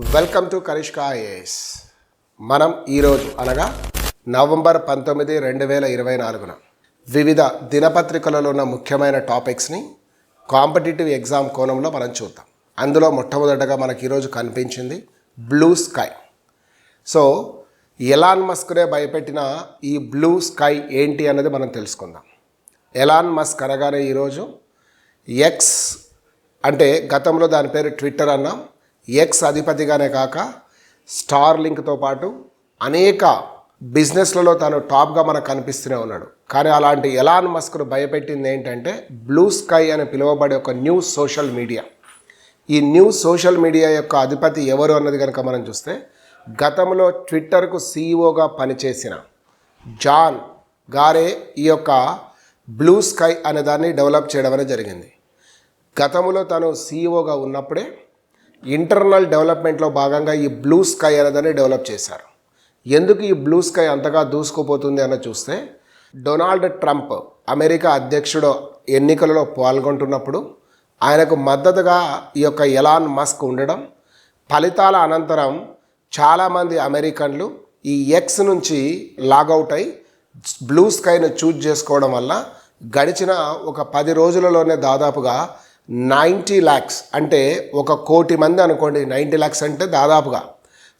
Welcome to కరిష్కా IAS. మనం ఈరోజు అనగా నవంబర్ 19, 2024న వివిధ దినపత్రికలలో ఉన్న ముఖ్యమైన టాపిక్స్ని కాంపిటేటివ్ ఎగ్జామ్ కోణంలో మనం చూద్దాం. అందులో మొట్టమొదటగా మనకి ఈరోజు కనిపించింది బ్లూ స్కై. సో ఎలాన్ మస్క్నే భయపెట్టిన ఈ బ్లూ స్కై ఏంటి అన్నది మనం తెలుసుకుందాం. ఎలాన్ మస్క్ అనగానే ఈరోజు ఎక్స్ అంటే గతంలో దాని పేరు ట్విట్టర్ అన్నాం. ఎక్స్ అధిపతిగానే కాక స్టార్ లింక్తో పాటు అనేక బిజినెస్లలో తను టాప్గా మనకు కనిపిస్తూనే ఉన్నాడు. కానీ అలాంటి ఎలాన్ మస్క్ను భయపెట్టింది ఏంటంటే బ్లూ స్కై అని పిలువబడే ఒక న్యూ సోషల్ మీడియా. ఈ న్యూ సోషల్ మీడియా యొక్క అధిపతి ఎవరు అన్నది కనుక మనం చూస్తే గతంలో ట్విట్టర్కు సీఈఓగా పనిచేసిన జాన్ గారే ఈ యొక్క బ్లూ స్కై అనే దాన్ని డెవలప్ చేయడం అనేది జరిగింది. గతంలో తను సీఈఓగా ఉన్నప్పుడే ఇంటర్నల్ డెవలప్మెంట్లో భాగంగా ఈ బ్లూ స్కై అనేదాన్ని డెవలప్ చేశారు. ఎందుకు ఈ బ్లూ స్కై అంతగా దూసుకుపోతుంది అని చూస్తే డొనాల్డ్ ట్రంప్ అమెరికా అధ్యక్షుడు ఎన్నికలలో పాల్గొంటున్నప్పుడు ఆయనకు మద్దతుగా ఈ యొక్క ఎలాన్ మస్క్ ఉండడం, ఫలితాల అనంతరం చాలామంది అమెరికన్లు ఈ ఎక్స్ నుంచి లాగౌట్ అయి బ్లూ స్కైను చూజ్ చేసుకోవడం వల్ల గడిచిన ఒక 10 రోజులలోనే దాదాపుగా 90 lakhs అంటే 1 కోటి మంది అనుకోండి. 90 lakhs అంటే దాదాపుగా.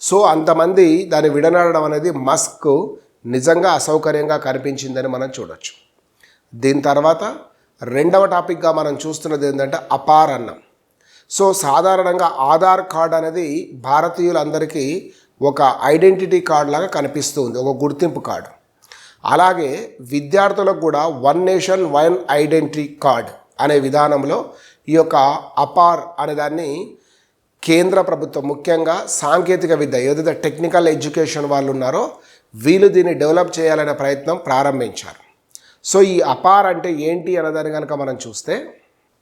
సో అంతమంది దాన్ని విడనాడడం అనేది మస్క్ నిజంగా అసౌకర్యంగా కనిపించిందని మనం చూడొచ్చు. దీని తర్వాత రెండవ టాపిక్గా మనం చూస్తున్నది ఏంటంటే అపార్ అన్నం. సో సాధారణంగా ఆధార్ కార్డ్ అనేది భారతీయులందరికీ ఒక ఐడెంటిటీ కార్డ్ లాగా కనిపిస్తుంది, ఒక గుర్తింపు కార్డు. అలాగే విద్యార్థులకు కూడా one nation one identity card అనే విధానంలో ఈ యొక్క అపార్ అనే దాన్ని కేంద్ర ప్రభుత్వం ముఖ్యంగా సాంకేతిక విద్య ఏదైతే టెక్నికల్ ఎడ్యుకేషన్ వాళ్ళు ఉన్నారో వీళ్ళు దీన్ని డెవలప్ చేయాలనే ప్రయత్నం ప్రారంభించారు. సో ఈ అపార్ అంటే ఏంటి అన్నదాన్ని కనుక మనం చూస్తే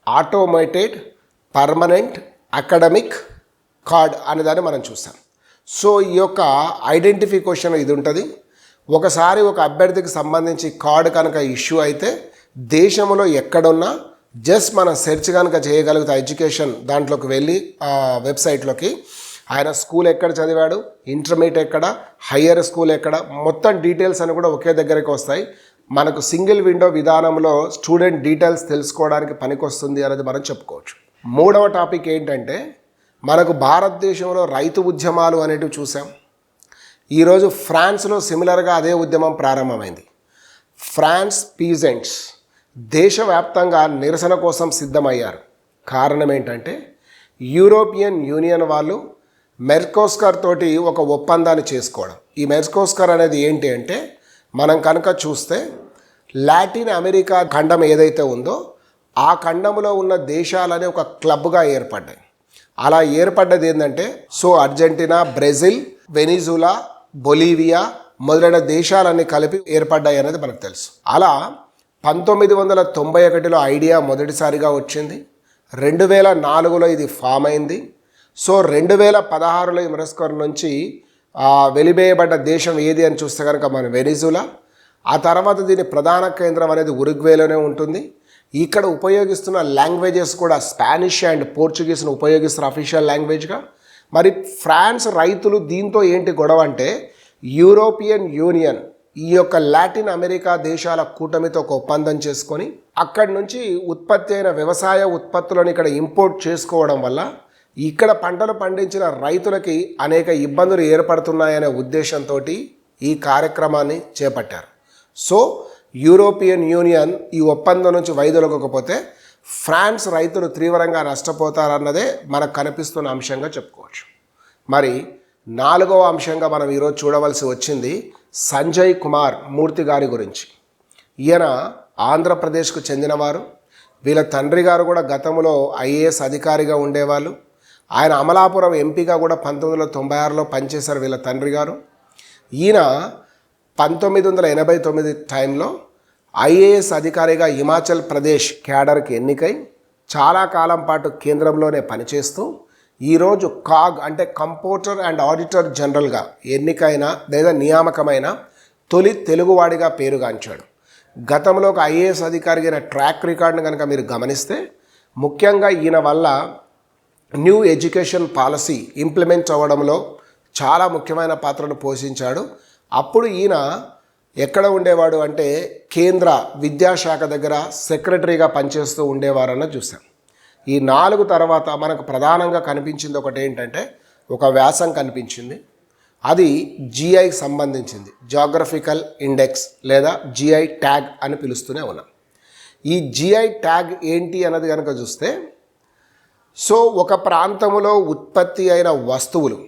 ఆటోమేటెడ్ పర్మనెంట్ అకాడమిక్ కార్డ్ అనేదాన్ని మనం చూస్తాం. సో ఈ యొక్క ఐడెంటిఫికేషన్ ఇది ఉంటుంది. ఒకసారి ఒక అభ్యర్థికి సంబంధించి కార్డు కనుక ఇష్యూ అయితే దేశంలో ఎక్కడున్నా జస్ట్ మనం సెర్చ్ కనుక చేయగలిగితే ఎడ్యుకేషన్ దాంట్లోకి వెళ్ళి వెబ్సైట్లోకి ఆయన స్కూల్ ఎక్కడ చదివాడు, ఇంటర్మీడియట్ ఎక్కడ, హయ్యర్ స్కూల్ ఎక్కడ, మొత్తం డీటెయిల్స్ అని కూడా ఒకే దగ్గరికి వస్తాయి. మనకు సింగిల్ విండో విధానంలో స్టూడెంట్ డీటెయిల్స్ తెలుసుకోవడానికి పనికొస్తుంది అనేది మనం చెప్పుకోవచ్చు. మూడవ టాపిక్ ఏంటంటే మనకు భారతదేశంలో రైతు ఉద్యమాలు అనేటివి చూసాం. ఈరోజు ఫ్రాన్స్లో సిమిలర్గా అదే ఉద్యమం ప్రారంభమైంది. ఫ్రాన్స్ పీజెంట్స్ దేశవ్యాప్తంగా నిరసన కోసం సిద్ధమయ్యారు. కారణం ఏంటంటే యూరోపియన్ యూనియన్ వాళ్ళు మెర్కోస్కర్ తోటి ఒక ఒప్పందాన్ని చేసుకోవడం. ఈ మెర్కోస్కర్ అనేది ఏంటి అంటే మనం కనుక చూస్తే లాటిన్ అమెరికా ఖండం ఏదైతే ఉందో ఆ ఖండంలో ఉన్న దేశాలనే ఒక క్లబ్గా ఏర్పడ్డాయి. అలా ఏర్పడ్డది ఏంటంటే so Argentina, Brazil, Venezuela, Bolivia మొదలైన దేశాలన్నీ కలిపి ఏర్పడ్డాయి అనేది మనకు తెలుసు. అలా 1991లో ఐడియా మొదటిసారిగా వచ్చింది. 2004లో ఇది ఫామ్ అయింది. సో 2016లో ఈ మెర్కోస్కర్ నుంచి వెలివేయబడ్డ దేశం ఏది అని చూస్తే కనుక మన వెనిజులా. ఆ తర్వాత దీని ప్రధాన కేంద్రం అనేది ఉరుగ్వేలోనే ఉంటుంది. ఇక్కడ ఉపయోగిస్తున్న లాంగ్వేజెస్ కూడా స్పానిష్ అండ్ పోర్చుగీస్ను ఉపయోగిస్తున్న అఫీషియల్ లాంగ్వేజ్గా. మరి ఫ్రాన్స్ రైతులు దీంతో ఏంటి గొడవ అంటే యూరోపియన్ యూనియన్ ఈ యొక్క లాటిన్ అమెరికా దేశాల కూటమితో ఒక ఒప్పందం చేసుకొని అక్కడి నుంచి ఉత్పత్తి అయిన వ్యవసాయ ఉత్పత్తులను ఇక్కడ ఇంపోర్ట్ చేసుకోవడం వల్ల ఇక్కడ పంటలు పండించిన రైతులకి అనేక ఇబ్బందులు ఏర్పడుతున్నాయనే ఉద్దేశంతో ఈ కార్యక్రమాన్ని చేపట్టారు. సో యూరోపియన్ యూనియన్ ఈ ఒప్పందం నుంచి వైదొలగకపోతే ఫ్రాన్స్ రైతులు తీవ్రంగా నష్టపోతారన్నదే మనకు కనిపిస్తున్న అంశంగా చెప్పుకోవచ్చు. మరి 4వ అంశంగా మనం ఈరోజు చూడవలసి వచ్చింది సంజయ్ కుమార్ మూర్తి గారి గురించి. ఈయన ఆంధ్రప్రదేశ్కు చెందినవారు. వీళ్ళ తండ్రి గారు కూడా గతంలో ఐఏఎస్ అధికారిగా ఉండేవాళ్ళు. ఆయన అమలాపురం ఎంపీగా కూడా 1996లో పనిచేశారు వీళ్ళ తండ్రి గారు. ఈయన 1989 టైంలో ఐఏఎస్ అధికారిగా హిమాచల్ ప్రదేశ్ క్యాడర్కి ఎన్నికై చాలా కాలం పాటు కేంద్రంలోనే పనిచేస్తూ ఈరోజు కాగ్ అంటే కంపోటర్ అండ్ ఆడిటర్ జనరల్గా ఎన్నికైన లేదా నియామకమైన తొలి తెలుగువాడిగా పేరుగాంచాడు. గతంలో ఒక ఐఏఎస్ అధికారిగా ట్రాక్ రికార్డును కనుక మీరు గమనిస్తే ముఖ్యంగా ఈయన వల్ల న్యూ ఎడ్యుకేషన్ పాలసీ ఇంప్లిమెంట్ అవ్వడంలో చాలా ముఖ్యమైన పాత్రను పోషించాడు. అప్పుడు ఈయన ఎక్కడ ఉండేవాడు అంటే కేంద్ర విద్యాశాఖ దగ్గర సెక్రటరీగా పనిచేస్తూ ఉండేవారన్న చూసాం. ఈ 4 తర్వాత మనకు ప్రధానంగా కనిపించింది ఒకటి ఏంటంటే ఒక వ్యాసం కనిపించింది. అది జిఐకి సంబంధించింది, జాగ్రఫికల్ ఇండెక్స్ లేదా జిఐ ట్యాగ్ అని పిలుస్తూనే ఉన్నాం. ఈ జిఐ ట్యాగ్ ఏంటి అన్నది కనుక చూస్తే, సో ఒక ప్రాంతంలో ఉత్పత్తి అయిన వస్తువులు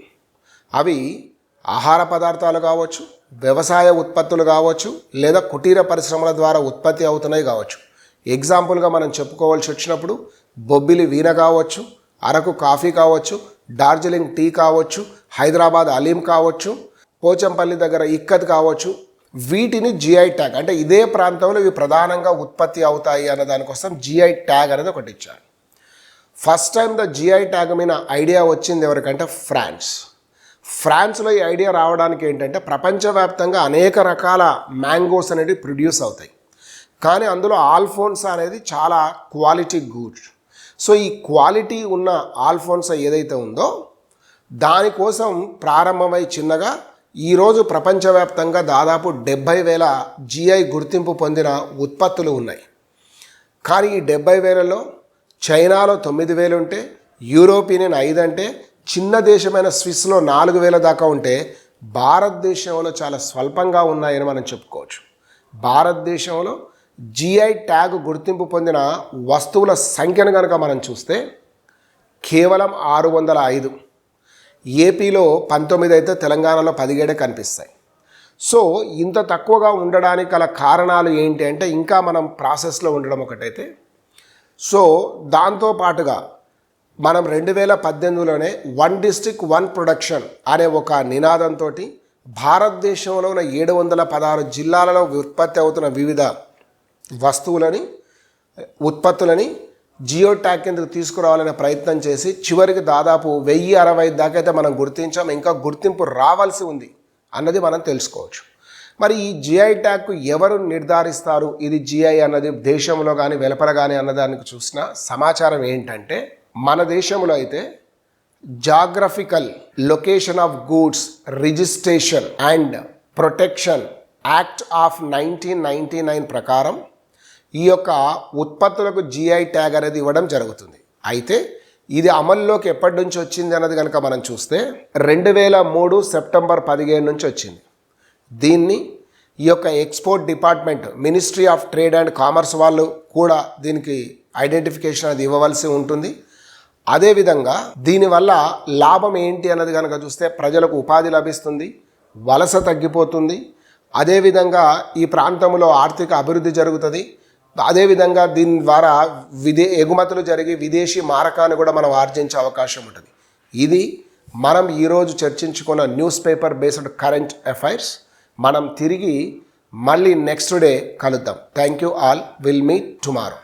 అవి ఆహార పదార్థాలు కావచ్చు, వ్యవసాయ ఉత్పత్తులు కావచ్చు, లేదా కుటీర పరిశ్రమల ద్వారా ఉత్పత్తి అవుతున్నాయి కావచ్చు. ఎగ్జాంపుల్గా మనం చెప్పుకోవాల్సి వచ్చినప్పుడు బొబ్బిలి వీణ కావచ్చు, అరకు కాఫీ కావచ్చు, డార్జిలింగ్ టీ కావచ్చు, హైదరాబాద్ అలీం కావచ్చు, పోచంపల్లి దగ్గర ఇక్కత్ కావచ్చు. వీటిని జిఐ ట్యాగ్ అంటే ఇదే ప్రాంతంలో ఇవి ప్రధానంగా ఉత్పత్తి అవుతాయి అన్న దానికోసం జిఐ ట్యాగ్ అనేది ఒకటి ఇచ్చారు. First time the GI tag మీద ఐడియా వచ్చింది ఎవరికంటే ఫ్రాన్స్లో ఈ ఐడియా రావడానికి ఏంటంటే ప్రపంచవ్యాప్తంగా అనేక రకాల మ్యాంగోస్ అనేవి ప్రొడ్యూస్ అవుతాయి, కానీ అందులో ఆల్ఫోన్సా అనేది చాలా క్వాలిటీ గుడ్. సో ఈ క్వాలిటీ ఉన్న ఆల్ఫోన్సా ఏదైతే ఉందో దానికోసం ప్రారంభమై చిన్నగా ఈరోజు ప్రపంచవ్యాప్తంగా దాదాపు 70,000 జిఐ గుర్తింపు పొందిన ఉత్పత్తులు ఉన్నాయి. కానీ ఈ 70,000లో చైనాలో 9,000 ఉంటే, యూరోపియన్ 5 అంటే, చిన్న దేశమైన స్విస్లో 4,000 దాకా ఉంటే, భారతదేశంలో చాలా స్వల్పంగా ఉన్నాయని మనం చెప్పుకోవచ్చు. భారతదేశంలో జిఐ ట్యాగ్ గుర్తింపు పొందిన వస్తువుల సంఖ్యను కనుక మనం చూస్తే కేవలం 605. ఏపీలో 19 అయితే తెలంగాణలో 17 కనిపిస్తాయి. సో ఇంత తక్కువగా ఉండడానికి గల కారణాలు ఏంటి అంటే ఇంకా మనం ప్రాసెస్లో ఉండడం ఒకటైతే, సో దాంతోపాటుగా మనం 2018లోనే 1 డిస్ట్రిక్ట్ 1 ప్రొడక్షన్ అనే ఒక నినాదంతో భారతదేశంలో ఉన్న 716 జిల్లాలలో ఉత్పత్తి అవుతున్న వివిధ ఉత్పత్తులని జియో ట్యాగ్ కిందకు తీసుకురావాలనే ప్రయత్నం చేసి చివరికి దాదాపు 1060 దాకా అయితే మనం గుర్తించాం. ఇంకా గుర్తింపు రావాల్సి ఉంది అన్నది మనం తెలుసుకోవచ్చు. మరి ఈ జిఐ ట్యాగ్కు ఎవరు నిర్ధారిస్తారు ఇది జిఐ అన్నది దేశంలో కానీ వెలుపల కానీ అన్నదానికి చూసిన సమాచారం ఏంటంటే, మన దేశంలో అయితే geographical location of goods registration and protection act of 1999 ప్రకారం ఈ యొక్క ఉత్పత్తులకు జిఐ ట్యాగ్ అనేది ఇవ్వడం జరుగుతుంది. అయితే ఇది అమల్లోకి ఎప్పటి నుంచి వచ్చింది అన్నది కనుక మనం చూస్తే 2003 సెప్టెంబర్ 15 నుంచి వచ్చింది. దీన్ని ఈ యొక్క export department ministry of trade and commerce వాళ్ళు కూడా దీనికి ఐడెంటిఫికేషన్ అనేది ఇవ్వవలసి ఉంటుంది. అదేవిధంగా దీనివల్ల లాభం ఏంటి అన్నది కనుక చూస్తే ప్రజలకు ఉపాధి లభిస్తుంది, వలస తగ్గిపోతుంది, అదేవిధంగా ఈ ప్రాంతంలో ఆర్థిక అభివృద్ధి జరుగుతుంది. అదేవిధంగా దీని ద్వారా ఎగుమతులు జరిగి విదేశీ మారకాన్ని కూడా మనం ఆర్జించే అవకాశం ఉంటుంది. ఇది మనం ఈరోజు చర్చించుకున్న news paper based current affairs. మనం తిరిగి మళ్ళీ నెక్స్ట్ డే కలుద్దాం. Thank you all. Will meet tomorrow.